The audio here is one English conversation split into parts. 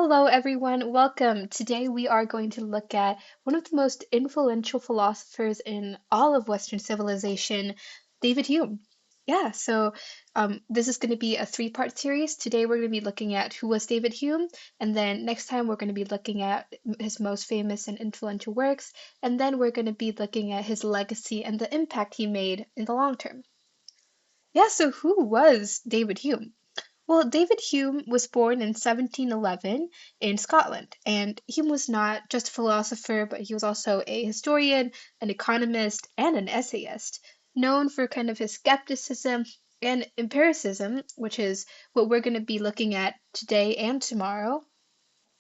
Hello, everyone. Welcome. Today we are going to look at one of the most influential philosophers in all of Western civilization, David Hume. This is going to be a three-part series. Today we're going to be looking at who was David Hume, and then next time we're going to be looking at his most famous and influential works, and then we're going to be looking at his legacy and the impact he made in the long term. So who was David Hume? Well, David Hume was born in 1711 in Scotland, and Hume was not just a philosopher, but he was also a historian, an economist, and an essayist, known for kind of his skepticism and empiricism, which is what we're going to be looking at today and tomorrow.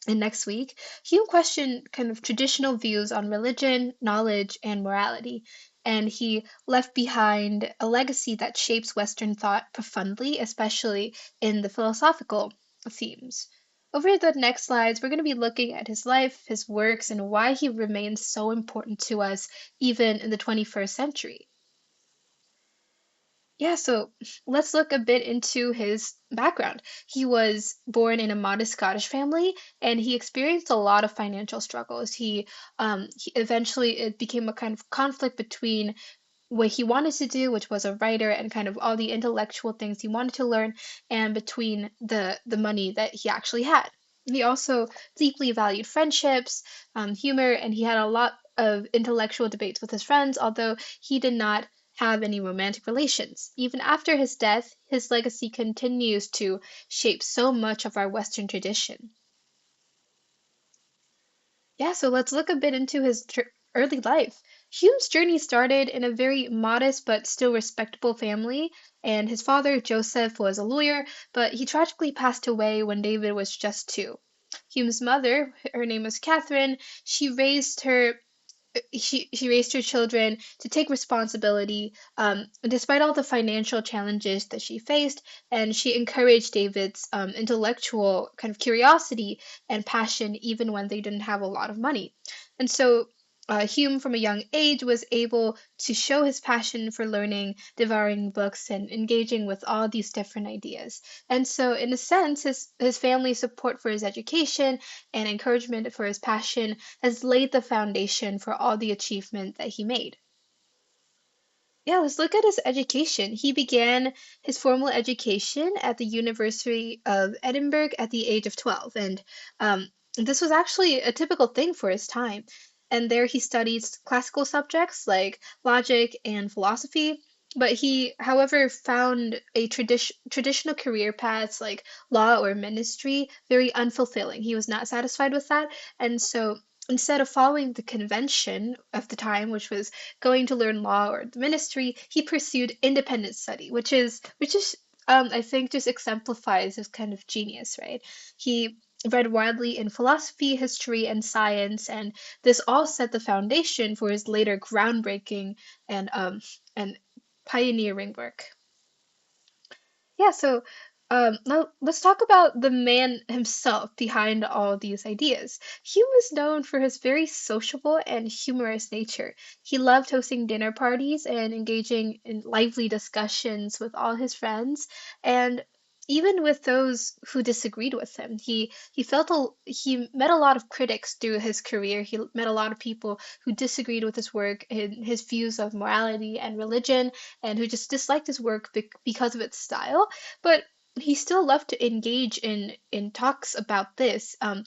And next week, Hume questioned kind of traditional views on religion, knowledge, and morality, and he left behind a legacy that shapes Western thought profoundly, especially in the philosophical themes. Over the next slides, we're going to be looking at his life, his works, and why he remains so important to us even in the 21st century. So let's look a bit into his background. He was born in a modest Scottish family, and he experienced a lot of financial struggles. He eventually it became a kind of conflict between what he wanted to do, which was a writer, and kind of all the intellectual things he wanted to learn, and between the money that he actually had. He also deeply valued friendships, humor, and he had a lot of intellectual debates with his friends, although he did not have any romantic relations. Even after his death, his legacy continues to shape so much of our Western tradition. So let's look a bit into his early life. Hume's journey started in a very modest but still respectable family, and his father, Joseph, was a lawyer, but he tragically passed away when David was just two. Hume's mother, her name was Catherine, she raised her children to take responsibility despite all the financial challenges that she faced, and she encouraged David's intellectual kind of curiosity and passion even when they didn't have a lot of money. And so Hume, from a young age, was able to show his passion for learning, devouring books, and engaging with all these different ideas. And so, in a sense, his family's support for his education and encouragement for his passion has laid the foundation for all the achievement that he made. Let's look at his education. He began his formal education at the University of Edinburgh at the age of 12, and this was actually a typical thing for his time. And there he studied classical subjects like logic and philosophy, but he, however, found a traditional career paths like law or ministry very unfulfilling. He was not satisfied with that, and so instead of following the convention of the time, which was going to learn law or the ministry, he pursued independent study, which is I think just exemplifies his kind of genius, right? He read widely in philosophy, history, and science, and this all set the foundation for his later groundbreaking and pioneering work. Now let's talk about the man himself behind all these ideas. He was known for his very sociable and humorous nature. He loved hosting dinner parties and engaging in lively discussions with all his friends, and even with those who disagreed with him. He met a lot of critics through his career. He met a lot of people who disagreed with his work and his views of morality and religion, and who just disliked his work because of its style. But he still loved to engage in talks about this. And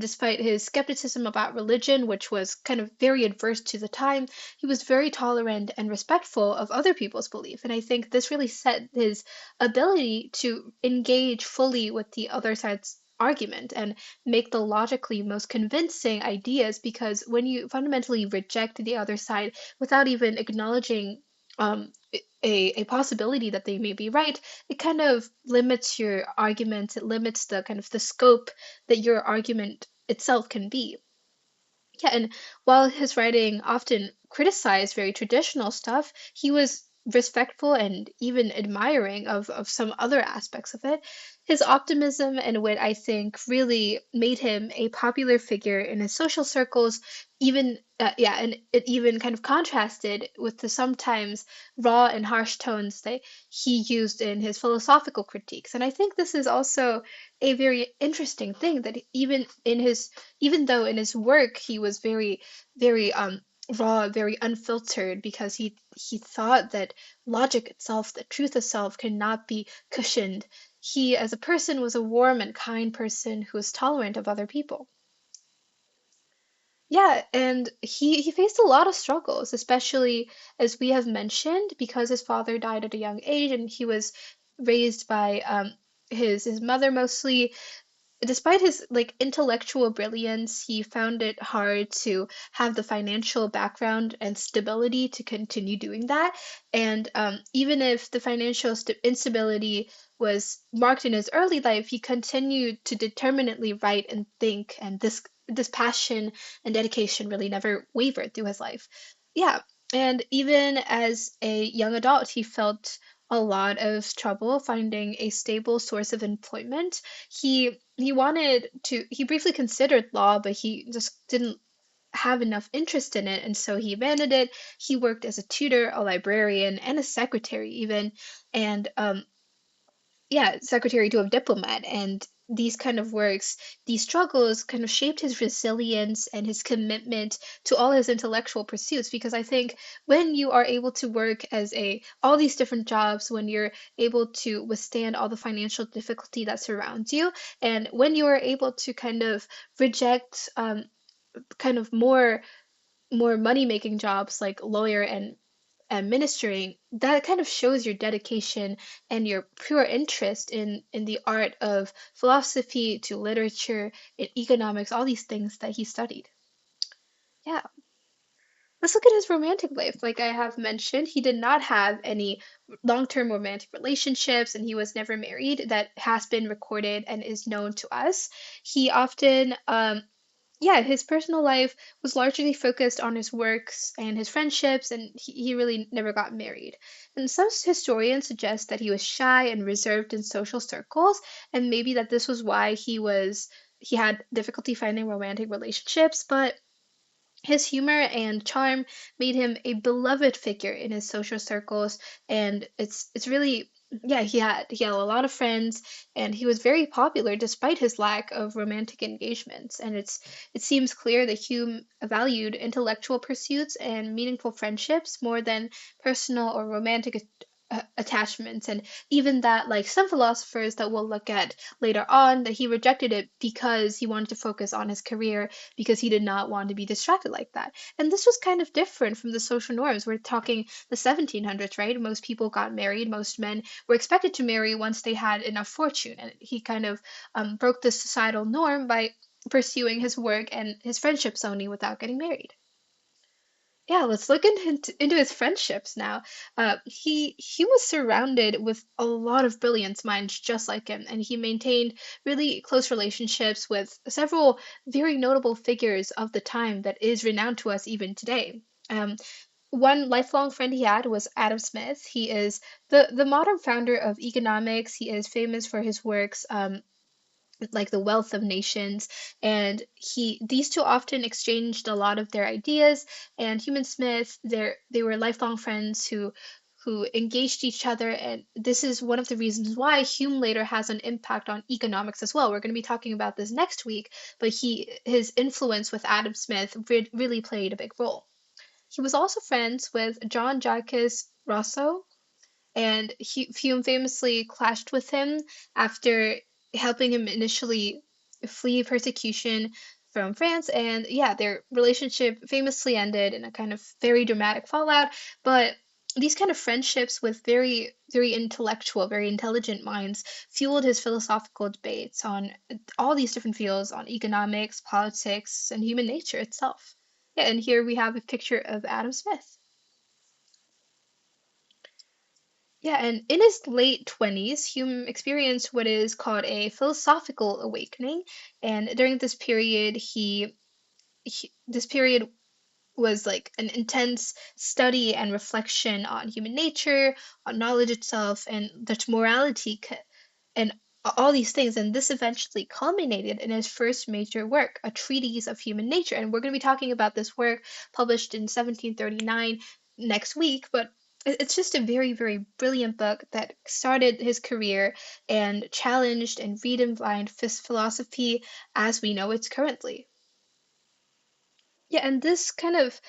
despite his skepticism about religion, which was kind of very adverse to the time, he was very tolerant and respectful of other people's belief. And I think this really set his ability to engage fully with the other side's argument and make the logically most convincing ideas, because when you fundamentally reject the other side without even acknowledging um, a possibility that they may be right, it kind of limits your argument. It limits the kind of the scope that your argument itself can be. And while his writing often criticized very traditional stuff, he was respectful and even admiring of some other aspects of it. His optimism and wit, I think, really made him a popular figure in his social circles, even yeah, and it even kind of contrasted with the sometimes raw and harsh tones that he used in his philosophical critiques. And I think this is also a very interesting thing that even though in his work he was very raw, very unfiltered, because he thought that logic itself, the truth itself, cannot be cushioned. He, as a person, was a warm and kind person who was tolerant of other people. Yeah, and he faced a lot of struggles, especially as we have mentioned, because his father died at a young age and he was raised by his mother mostly. Despite his like intellectual brilliance, he found it hard to have the financial background and stability to continue doing that. And even if the financial instability was marked in his early life, he continued to determinedly write and think, and this passion and dedication really never wavered through his life. Yeah, and even as a young adult, he felt a lot of trouble finding a stable source of employment. He briefly considered law, but he just didn't have enough interest in it, and so he abandoned it. He worked as a tutor, a librarian, and a secretary even, and yeah, secretary to a diplomat. And these kind of works, these struggles kind of shaped his resilience and his commitment to all his intellectual pursuits. Because I think when you are able to work as a all these different jobs, when you're able to withstand all the financial difficulty that surrounds you, and when you are able to kind of reject kind of more money making jobs like lawyer and ministering, that kind of shows your dedication and your pure interest in the art of philosophy to literature and economics, all these things that he studied. Yeah. Let's look at his romantic life. Like I have mentioned, he did not have any long-term romantic relationships and he was never married. That has been recorded and is known to us. He often yeah, his personal life was largely focused on his works and his friendships, and he really never got married. And some historians suggest that he was shy and reserved in social circles, and maybe that this was why he had difficulty finding romantic relationships, but his humor and charm made him a beloved figure in his social circles, and it's really yeah, he had a lot of friends, and he was very popular despite his lack of romantic engagements. And it seems clear that Hume valued intellectual pursuits and meaningful friendships more than personal or romantic attachments. And even that, like some philosophers that we'll look at later on, that he rejected it because he wanted to focus on his career, because he did not want to be distracted like that. And this was kind of different from the social norms. We're talking the 1700s, right? Most people got married. Most men were expected to marry once they had enough fortune. And he kind of broke this societal norm by pursuing his work and his friendships only without getting married. Yeah, let's look into his friendships now. He was surrounded with a lot of brilliant minds just like him, and he maintained really close relationships with several very notable figures of the time that is renowned to us even today. One lifelong friend he had was Adam Smith. He is the modern founder of economics. He is famous for his works. Like the wealth of nations, and he these two often exchanged a lot of their ideas. And Hume and Smith, they were lifelong friends who engaged each other, and this is one of the reasons why Hume later has an impact on economics as well. We're going to be talking about this next week, but his influence with Adam Smith really played a big role. He was also friends with John Jacques Rousseau, and Hume famously clashed with him after helping him initially flee persecution from France. And yeah, their relationship famously ended in a kind of very dramatic fallout. But these kind of friendships with very intellectual, very intelligent minds fueled his philosophical debates on all these different fields, on economics, politics, and human nature itself. Yeah, and here we have a picture of Adam Smith. Yeah, and in his late 20s, Hume experienced what is called a philosophical awakening. And during this period, this period was like an intense study and reflection on human nature, on knowledge itself, and that morality and all these things. And this eventually culminated in his first major work, A Treatise of Human Nature. And we're going to be talking about this work published in 1739 next week, but it's just a very, very brilliant book that started his career and challenged and redefined philosophy as we know it currently. Yeah, and this kind of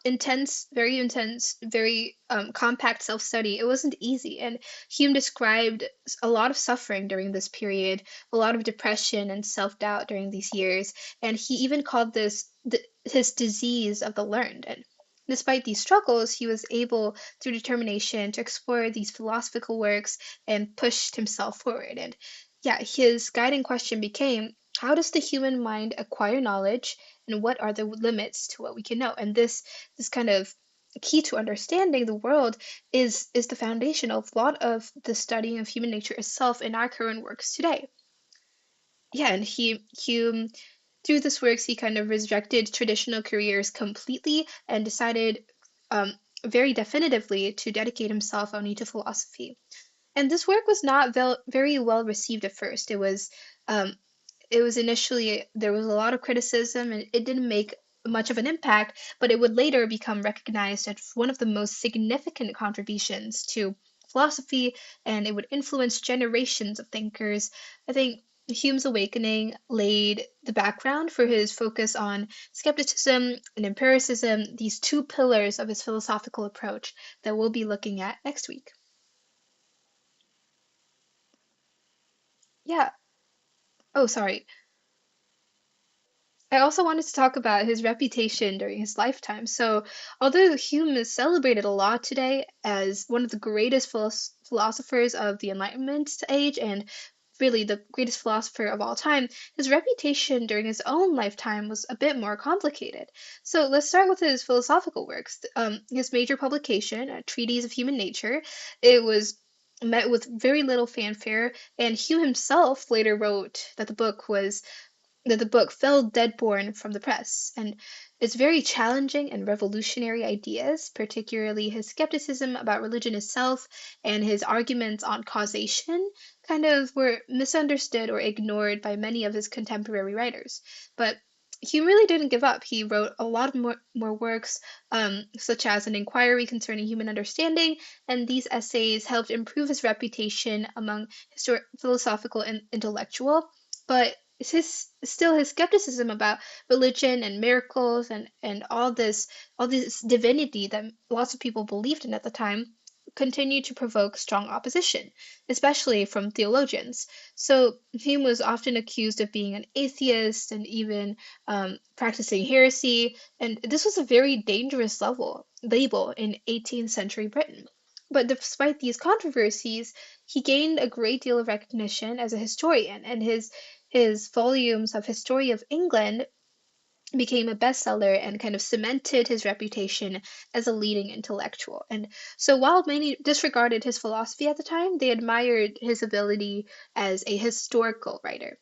intense, very compact self-study, it wasn't easy. And Hume described a lot of suffering during this period, a lot of depression and self-doubt during these years, and he even called this his disease of the learned. And despite these struggles, he was able, through determination, to explore these philosophical works and pushed himself forward. And yeah, his guiding question became, how does the human mind acquire knowledge? And what are the limits to what we can know? And this kind of key to understanding the world is the foundation of a lot of the studying of human nature itself in our current works today. Yeah, and Hume through this works he kind of rejected traditional careers completely and decided very definitively to dedicate himself only to philosophy. And this work was not very well received at first. Um, it was initially there was a lot of criticism and it didn't make much of an impact, but it would later become recognized as one of the most significant contributions to philosophy, and it would influence generations of thinkers. I think Hume's awakening laid the background for his focus on skepticism and empiricism, these two pillars of his philosophical approach that we'll be looking at next week. Yeah. Oh, sorry. I also wanted to talk about his reputation during his lifetime. So, although Hume is celebrated a lot today as one of the greatest philosophers of the Enlightenment age and really the greatest philosopher of all time, his reputation during his own lifetime was a bit more complicated. So, let's start with his philosophical works. His major publication, A Treatise of Human Nature, it was met with very little fanfare, and Hume himself later wrote that the book fell dead-born from the press, and its very challenging and revolutionary ideas, particularly his skepticism about religion itself and his arguments on causation, kind of were misunderstood or ignored by many of his contemporary writers. But Hume really didn't give up. He wrote a lot of more works, such as An Inquiry Concerning Human Understanding, and these essays helped improve his reputation among philosophical and intellectual. But his skepticism about religion and miracles and all this divinity that lots of people believed in at the time continued to provoke strong opposition, especially from theologians. So Hume was often accused of being an atheist and even practicing heresy, and this was a very dangerous label in 18th century Britain. But despite these controversies, he gained a great deal of recognition as a historian, and his volumes of History of England became a bestseller and kind of cemented his reputation as a leading intellectual. And so while many disregarded his philosophy at the time, they admired his ability as a historical writer.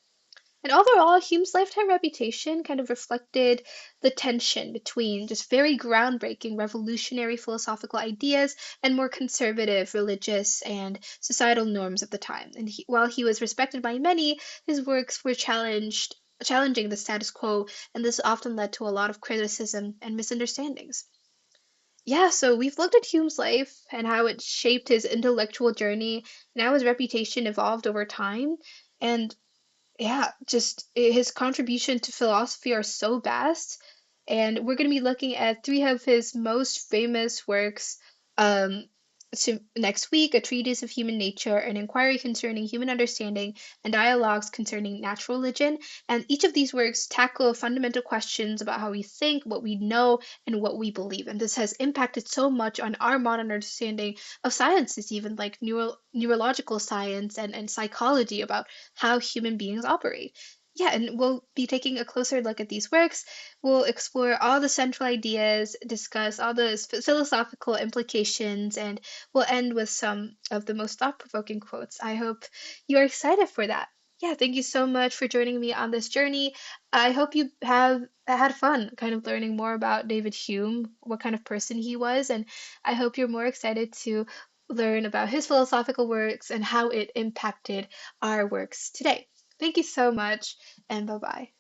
And overall, Hume's lifetime reputation kind of reflected the tension between just very groundbreaking, revolutionary philosophical ideas and more conservative religious and societal norms of the time. And while he was respected by many, his works were challenging the status quo, and this often led to a lot of criticism and misunderstandings. Yeah, so we've looked at Hume's life and how it shaped his intellectual journey and how his reputation evolved over time. And yeah, just his contribution to philosophy are so vast, and we're going to be looking at three of his most famous works um, next week: A Treatise of Human Nature, An Inquiry Concerning Human Understanding, and Dialogues Concerning Natural Religion. And each of these works tackle fundamental questions about how we think, what we know, and what we believe. And this has impacted so much on our modern understanding of sciences, even like neurological science and psychology about how human beings operate. Yeah, and we'll be taking a closer look at these works. We'll explore all the central ideas, discuss all the philosophical implications, and we'll end with some of the most thought provoking quotes. I hope you're excited for that. Yeah, thank you so much for joining me on this journey. I hope you have had fun kind of learning more about David Hume, what kind of person he was, and I hope you're more excited to learn about his philosophical works and how it impacted our works today. Thank you so much, and bye-bye.